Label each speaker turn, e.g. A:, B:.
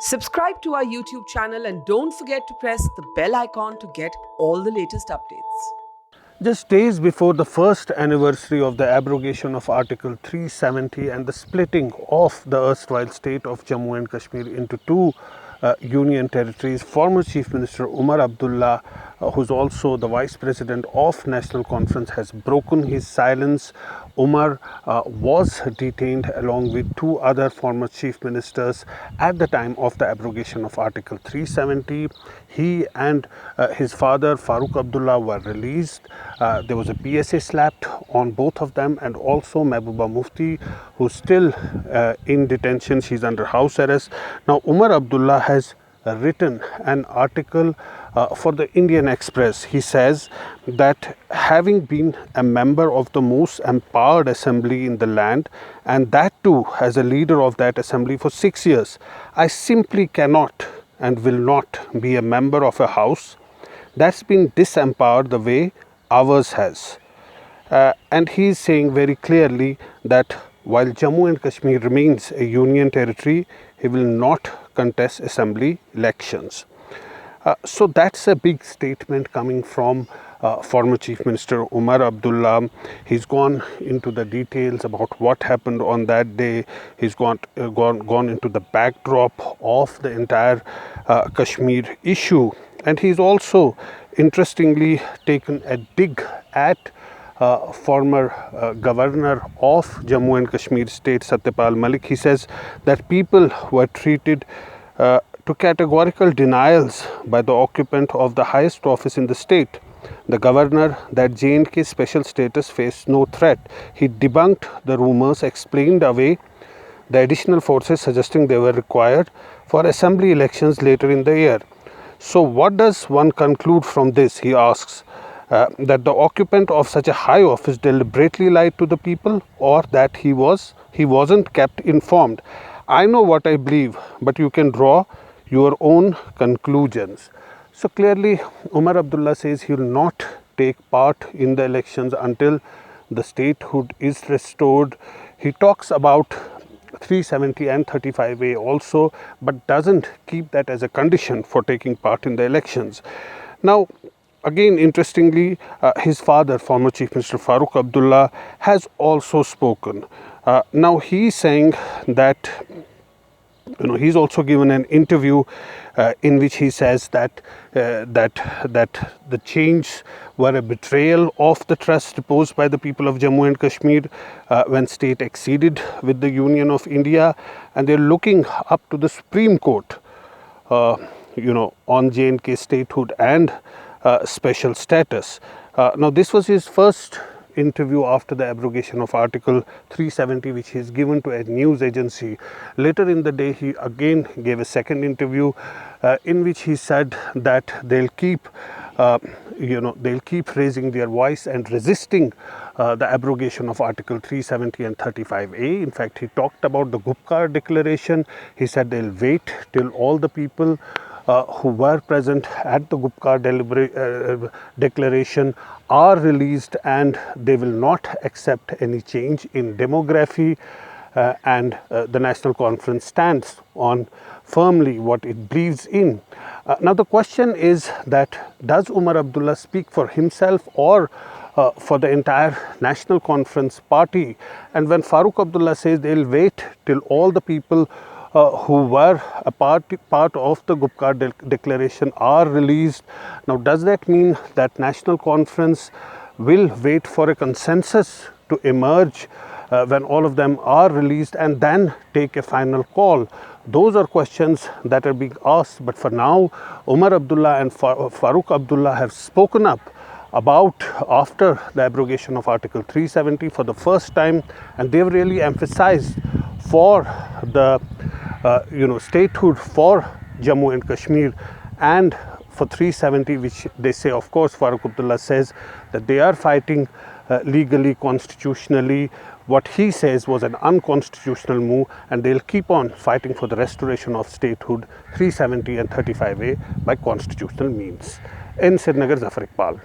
A: Subscribe to our YouTube channel and don't forget to press the bell icon to get all the latest updates.
B: Just days before the first anniversary of the abrogation of Article 370 and the splitting of the erstwhile state of Jammu and Kashmir into two union territories, former Chief Minister Omar Abdullah, who's also the Vice President of National Conference, has broken his silence. Omar was detained along with two other former Chief Ministers at the time of the abrogation of Article 370. He and his father Farooq Abdullah were released. There was a PSA slapped on both of them, and also Mehbooba Mufti, who's still in detention. She's under house arrest. Now Omar Abdullah has written an article for the Indian Express. He says that having been a member of the most empowered assembly in the land, and that too as a leader of that assembly for 6 years, I simply cannot and will not be a member of a house that's been disempowered the way ours has. And he is saying very clearly that while Jammu and Kashmir remains a union territory, he will not contest assembly elections. So that's a big statement coming from former Chief Minister Omar Abdullah. He's gone into the details about what happened on that day. He's gone into the backdrop of the entire Kashmir issue, and he's also interestingly taken a dig at former governor of Jammu and Kashmir state, Satyapal Malik. He says that people were treated to categorical denials by the occupant of the highest office in the state, the governor, that J&K special status faced no threat. He debunked the rumors, explained away the additional forces, suggesting they were required for assembly elections later in the year. So what does one conclude from this? He asks. That the occupant of such a high office deliberately lied to the people, or that he wasn't kept informed. I know what I believe, but you can draw your own conclusions. So clearly Omar Abdullah says he will not take part in the elections until the statehood is restored. He talks about 370 and 35A also, but doesn't keep that as a condition for taking part in the elections. Now, again, interestingly, his father, former Chief Minister Farooq Abdullah, has also spoken. Now he's saying that, he's also given an interview in which he says that the changes were a betrayal of the trust reposed by the people of Jammu and Kashmir when state acceded with the Union of India, and they're looking up to the Supreme Court, on J&K statehood and special status. Now this was his first interview after the abrogation of Article 370, which he's given to a news agency. Later in the day, he again gave a second interview in which he said that they'll keep raising their voice and resisting the abrogation of Article 370 and 35A. In fact, he talked about the Gupkar declaration. He said they'll wait till all the people who were present at the Gupkar declaration are released, and they will not accept any change in demography, and the National Conference stands on firmly what it believes in. Now the question is that does Omar Abdullah speak for himself or for the entire National Conference party? And when Farooq Abdullah says they'll wait till all the people who were a part of the Gupkar declaration are released, now does that mean that National Conference will wait for a consensus to emerge when all of them are released and then take a final call? Those are questions that are being asked, but for now Omar Abdullah and Farooq Abdullah have spoken up about after the abrogation of Article 370 for the first time, and they've really emphasized for the statehood for Jammu and Kashmir and for 370, which they say, of course, Farooq Abdullah says that they are fighting legally, constitutionally. What he says was an unconstitutional move, and they'll keep on fighting for the restoration of statehood 370 and 35A by constitutional means. In Srinagar, Zafar Iqbal.